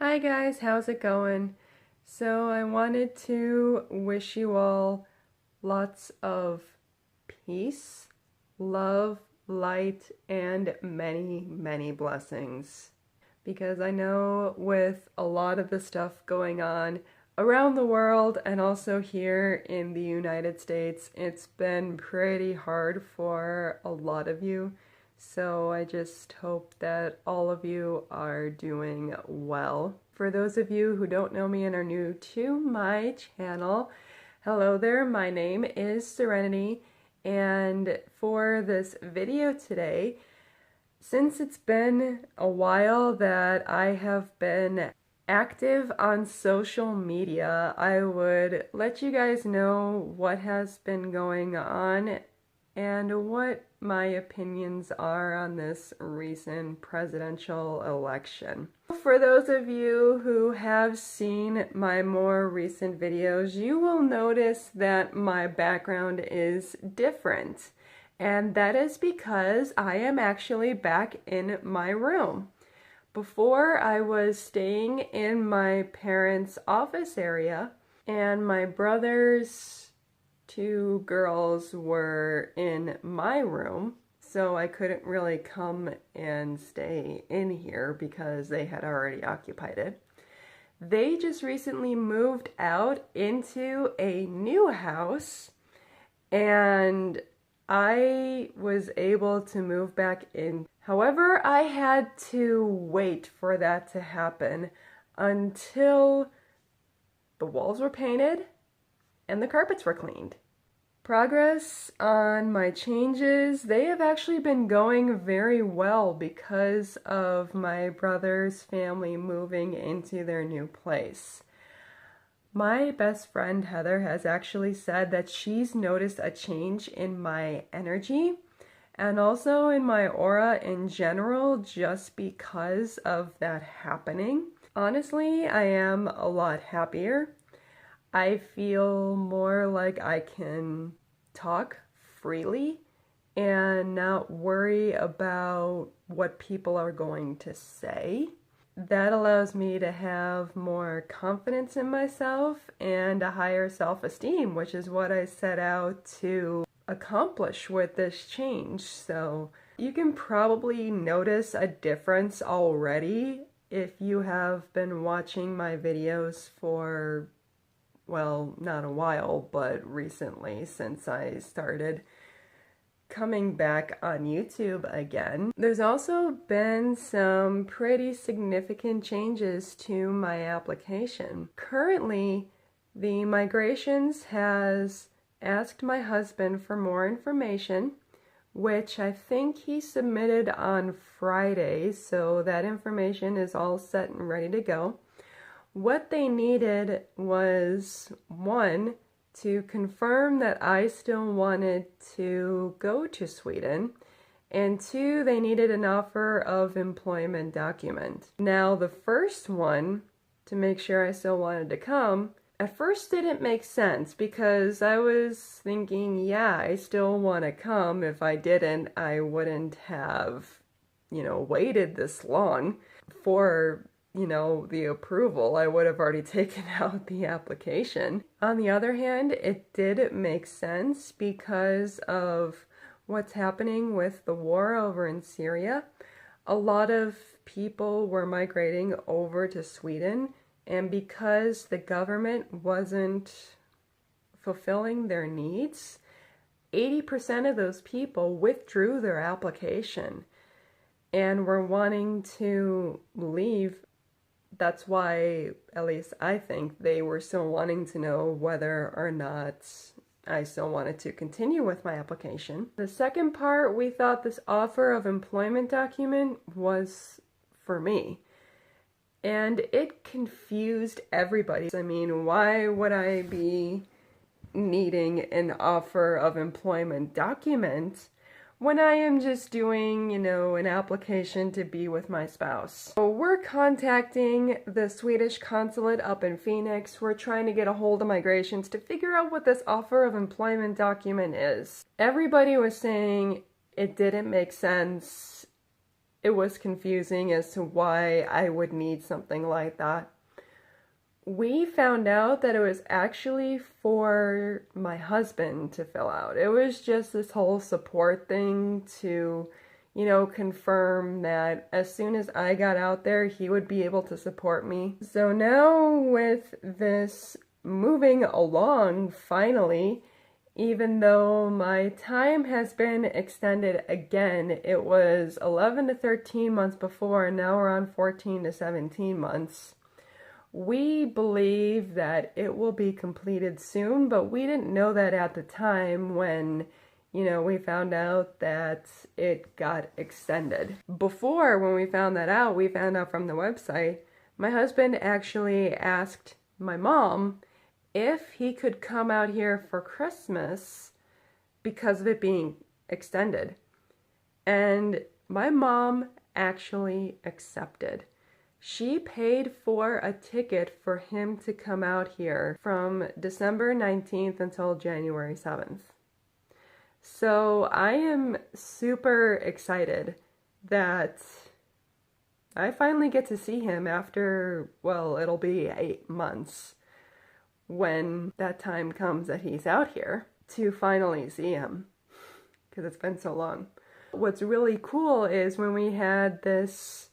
Hi guys, how's it going? So I wanted to wish you all lots of peace, love, light, and many, many blessings. Because I know with a lot of the stuff going on around the world and also here in the United States, it's been pretty hard for a lot of you. So I just hope that all of you are doing well. For those of you who don't know me and are new to my channel, hello there, my name is Serenity, and for this video today, since it's been a while that I have been active on social media, I would let you guys know what has been going on and what my opinions are on this recent presidential election. For those of you who have seen my more recent videos, you will notice that my background is different. And that is because I am actually back in my room. Before, I was staying in my parents' office area, and my brother's two girls were in my room, so I couldn't really come and stay in here because they had already occupied it. They just recently moved out into a new house, and I was able to move back in. However, I had to wait for that to happen until the walls were painted and the carpets were cleaned. Progress on my changes, they have actually been going very well because of my brother's family moving into their new place. My best friend Heather has actually said that she's noticed a change in my energy and also in my aura in general just because of that happening. Honestly, I am a lot happier. I feel more like I can talk freely and not worry about what people are going to say. That allows me to have more confidence in myself and a higher self-esteem, which is what I set out to accomplish with this change. So you can probably notice a difference already if you have been watching my videos for, well, not a while, but recently since I started coming back on YouTube again. There's also been some pretty significant changes to my application. Currently, the Migrations has asked my husband for more information, which I think he submitted on Friday, so that information is all set and ready to go. What they needed was, one, to confirm that I still wanted to go to Sweden, and two, they needed an offer of employment document. Now, the first one, to make sure I still wanted to come, at first didn't make sense because I was thinking, yeah, I still want to come. If I didn't, I wouldn't have, waited this long for the approval. I would have already taken out the application. On the other hand, it did make sense because of what's happening with the war over in Syria. A lot of people were migrating over to Sweden, and because the government wasn't fulfilling their needs, 80% of those people withdrew their application and were wanting to leave. That's why, at least I think, they were still wanting to know whether or not I still wanted to continue with my application. The second part, we thought this offer of employment document was for me. And it confused everybody. I mean, why would I be needing an offer of employment document when I am just doing, an application to be with my spouse? So we're contacting the Swedish consulate up in Phoenix. We're trying to get a hold of Migrations to figure out what this offer of employment document is. Everybody was saying it didn't make sense. it was confusing as to why I would need something like that. We found out that it was actually for my husband to fill out. It was just this whole support thing to, confirm that as soon as I got out there, he would be able to support me. So now with this moving along, finally, even though my time has been extended again, it was 11 to 13 months before, and now we're on 14 to 17 months. We believe that it will be completed soon, but we didn't know that at the time when, we found out that it got extended. Before, when we found out from the website, my husband actually asked my mom if he could come out here for Christmas because of it being extended. And my mom actually accepted. She paid for a ticket for him to come out here from December 19th until January 7th. So I am super excited that I finally get to see him after, it'll be 8 months when that time comes that he's out here to finally see him, because it's been so long. What's really cool is when we had this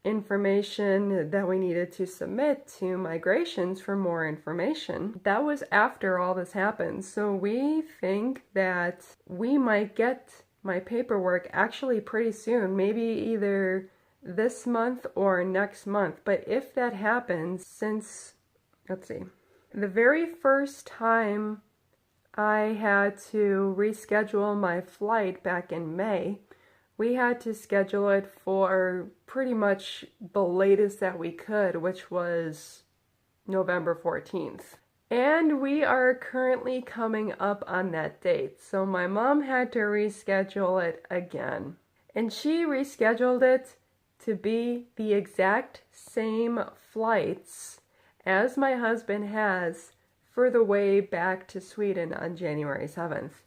information that we needed to submit to migrations for more information, that was after all this happened. So we think that we might get my paperwork actually pretty soon, maybe either this month or next month. But if that happens, the very first time I had to reschedule my flight back in May, we had to schedule it for pretty much the latest that we could, which was November 14th. And we are currently coming up on that date. So my mom had to reschedule it again. And she rescheduled it to be the exact same flights as my husband has for the way back to Sweden on January 7th.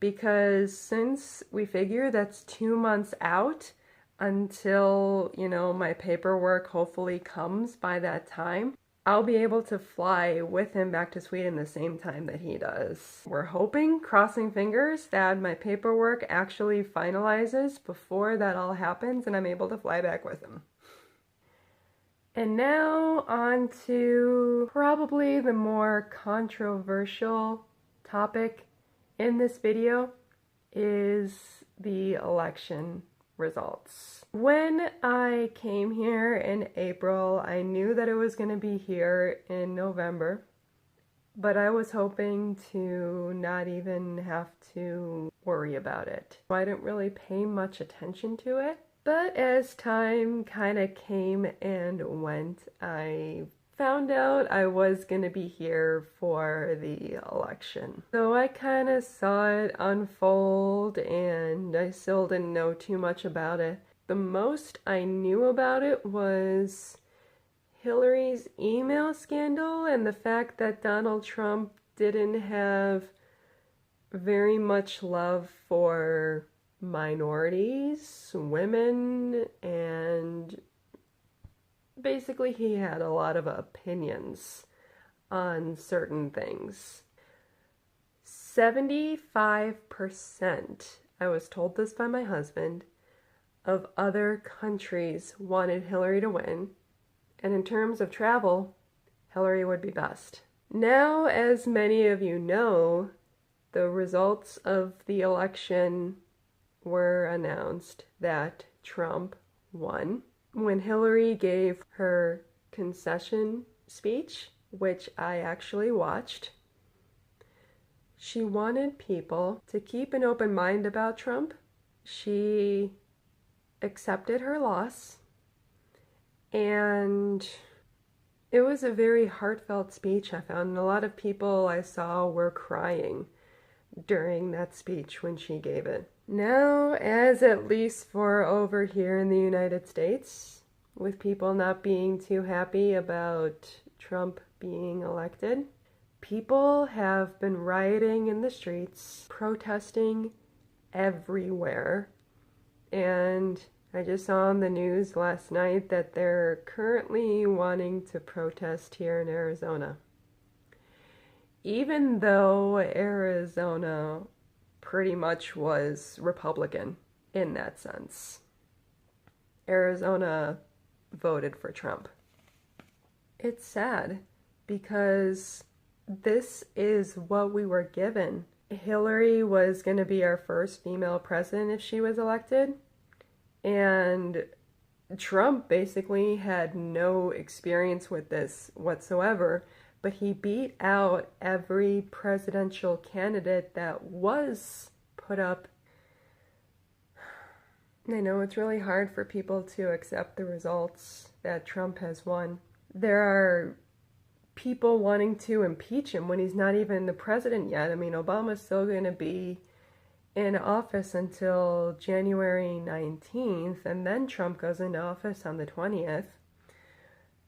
Because since we figure that's 2 months out until, my paperwork hopefully comes by that time, I'll be able to fly with him back to Sweden the same time that he does. We're hoping, crossing fingers, that my paperwork actually finalizes before that all happens and I'm able to fly back with him. And now on to probably the more controversial topic in this video is the election results. When I came here in April, I knew that it was going to be here in November, but I was hoping to not even have to worry about it. I didn't really pay much attention to it, but as time kind of came and went, I found out I was going to be here for the election. So I kind of saw it unfold and I still didn't know too much about it. The most I knew about it was Hillary's email scandal and the fact that Donald Trump didn't have very much love for minorities, women, and basically he had a lot of opinions on certain things. 75%, I was told this by my husband, of other countries wanted Hillary to win, and in terms of travel, Hillary would be best. Now, as many of you know, the results of the election were announced that Trump won. When Hillary gave her concession speech, which I actually watched, she wanted people to keep an open mind about Trump. She accepted her loss, and it was a very heartfelt speech, I found, and a lot of people I saw were crying during that speech when she gave it. Now, as at least for over here in the United States, with people not being too happy about Trump being elected, people have been rioting in the streets, protesting everywhere, and I just saw on the news last night that they're currently wanting to protest here in Arizona. Even though Arizona pretty much was Republican in that sense, Arizona voted for Trump. It's sad because this is what we were given. Hillary was going to be our first female president if she was elected, and Trump basically had no experience with this whatsoever, but he beat out every presidential candidate that was put up. I know it's really hard for people to accept the results that Trump has won. There are people wanting to impeach him when he's not even the president yet. I mean, Obama's still going to be in office until January 19th, and then Trump goes into office on the 20th.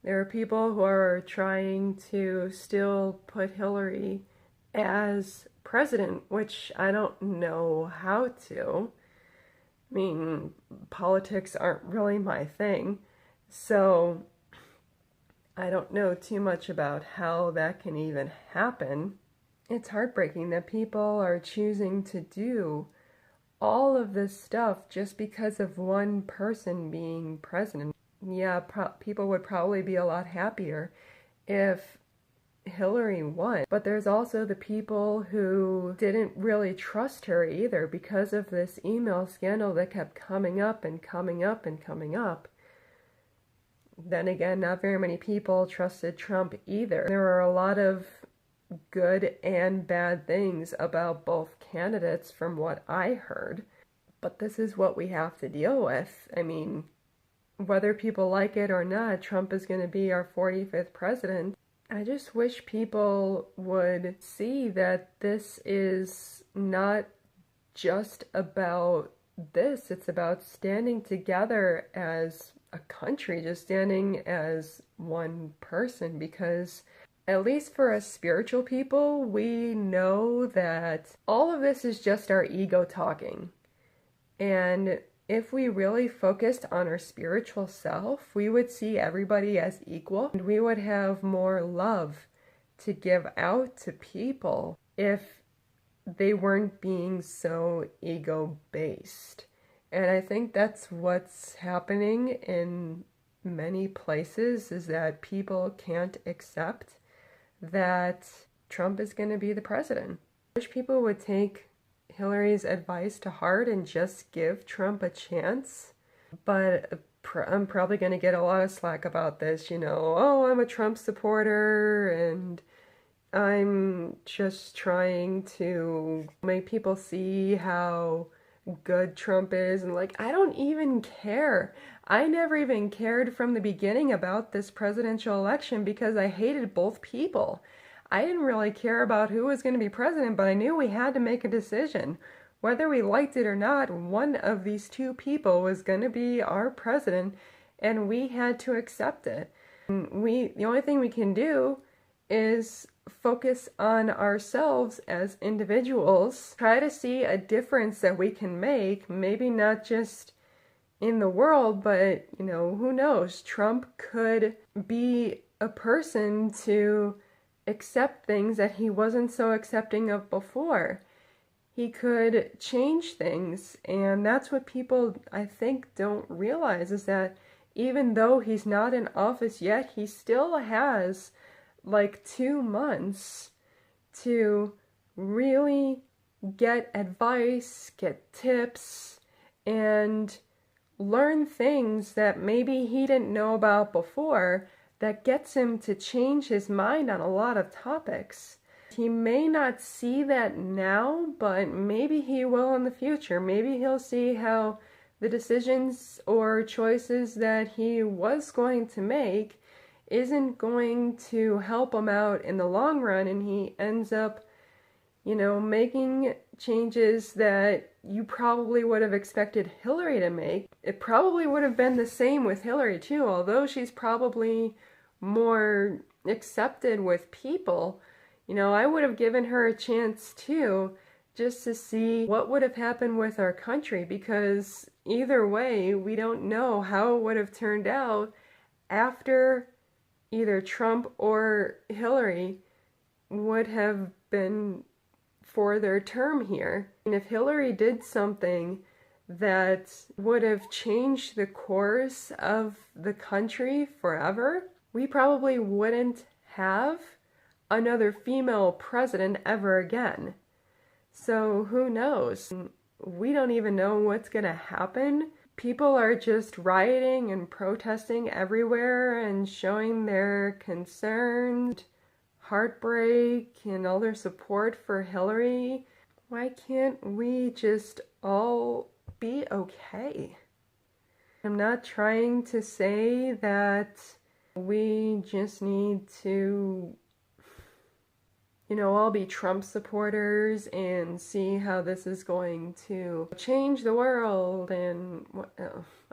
There are people who are trying to still put Hillary as president, which I don't know how to. I mean, politics aren't really my thing, so I don't know too much about how that can even happen. It's heartbreaking that people are choosing to do all of this stuff just because of one person being president. Yeah, people would probably be a lot happier if Hillary won. But there's also the people who didn't really trust her either because of this email scandal that kept coming up and coming up and coming up. Then again, not very many people trusted Trump either. There are a lot of good and bad things about both candidates from what I heard. But this is what we have to deal with. I mean, whether people like it or not, Trump is going to be our 45th president. I just wish people would see that this is not just about this. It's about standing together as a country, just standing as one person, because at least for us spiritual people, we know that all of this is just our ego talking. And if we really focused on our spiritual self, we would see everybody as equal, and we would have more love to give out to people if they weren't being so ego-based. And I think that's what's happening in many places, is that people can't accept that Trump is going to be the president. I wish people would take Hillary's advice to heart and just give Trump a chance. But I'm probably going to get a lot of slack about this, oh, I'm a Trump supporter and I'm just trying to make people see how good Trump is, and I don't even care. I never even cared from the beginning about this presidential election because I hated both people. I didn't really care about who was going to be president, but I knew we had to make a decision. Whether we liked it or not, one of these two people was going to be our president, and we had to accept it. The only thing we can do is focus on ourselves as individuals, try to see a difference that we can make, maybe not just in the world, but, who knows? Trump could be a person to accept things that he wasn't so accepting of before. He could change things, and that's what people, I think, don't realize, is that even though he's not in office yet, he still has 2 months to really get advice, get tips, and learn things that maybe he didn't know about before, that gets him to change his mind on a lot of topics. He may not see that now, but maybe he will in the future. Maybe he'll see how the decisions or choices that he was going to make isn't going to help him out in the long run, and he ends up, making changes that you probably would have expected Hillary to make. It probably would have been the same with Hillary too, although she's probably more accepted with people. I would have given her a chance too, just to see what would have happened with our country, because either way, we don't know how it would have turned out after either Trump or Hillary would have been for their term here. And if Hillary did something that would have changed the course of the country forever, we probably wouldn't have another female president ever again. So who knows? We don't even know what's gonna happen. People are just rioting and protesting everywhere and showing their concerns, heartbreak, and all their support for Hillary. Why can't we just all be okay? I'm not trying to say that we just need to, all be Trump supporters and see how this is going to change the world. And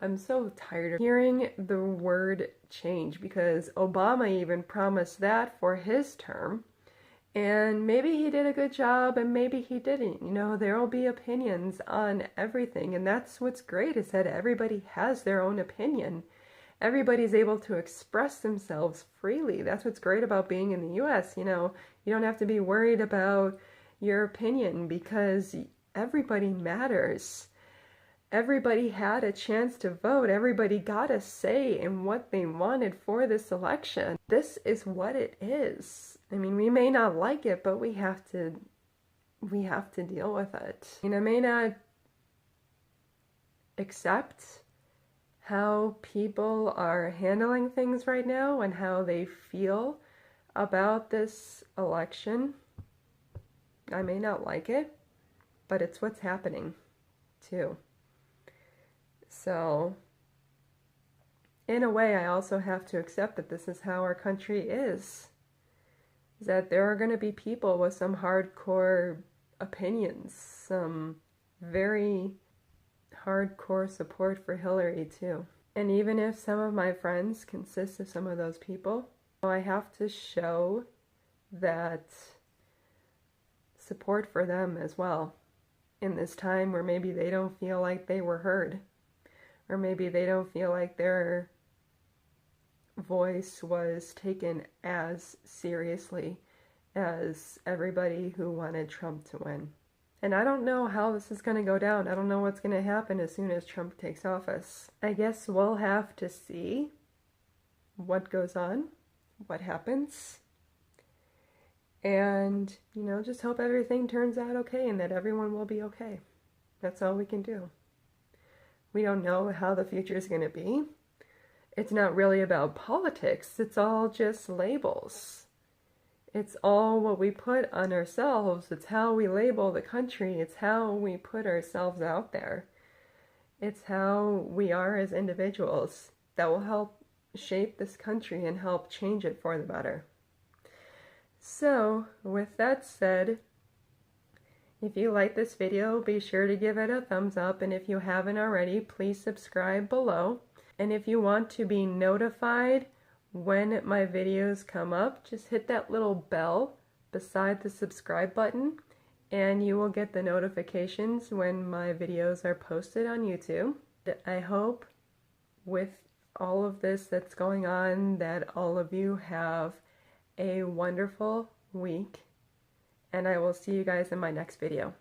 I'm so tired of hearing the word change, because Obama even promised that for his term. And maybe he did a good job and maybe he didn't. There will be opinions on everything. And that's what's great, is that everybody has their own opinion. Everybody's able to express themselves freely. That's what's great about being in the US. You don't have to be worried about your opinion, because everybody matters. Everybody had a chance to vote. Everybody got a say in what they wanted for this election. This is what it is. I mean, we may not like it, but we have to deal with it. I may not accept how people are handling things right now and how they feel about this election. I may not like it, but it's what's happening too. So, in a way, I also have to accept that this is how our country is. That there are going to be people with some hardcore opinions, some very hardcore support for Hillary too. And even if some of my friends consist of some of those people, I have to show that support for them as well in this time where maybe they don't feel like they were heard, or maybe they don't feel like their voice was taken as seriously as everybody who wanted Trump to win. And I don't know how this is going to go down. I don't know what's going to happen as soon as Trump takes office. I guess we'll have to see what goes on, what happens, and, just hope everything turns out okay and that everyone will be okay. That's all we can do. We don't know how the future is going to be. It's not really about politics. It's all just labels. It's all what we put on ourselves. It's how we label the country. It's how we put ourselves out there. It's how we are as individuals that will help shape this country and help change it for the better. So, with that said, if you like this video, be sure to give it a thumbs up, and if you haven't already, please subscribe below. And if you want to be notified when my videos come up, just hit that little bell beside the subscribe button, and you will get the notifications when my videos are posted on YouTube. I hope with all of this that's going on that all of you have a wonderful week, and I will see you guys in my next video.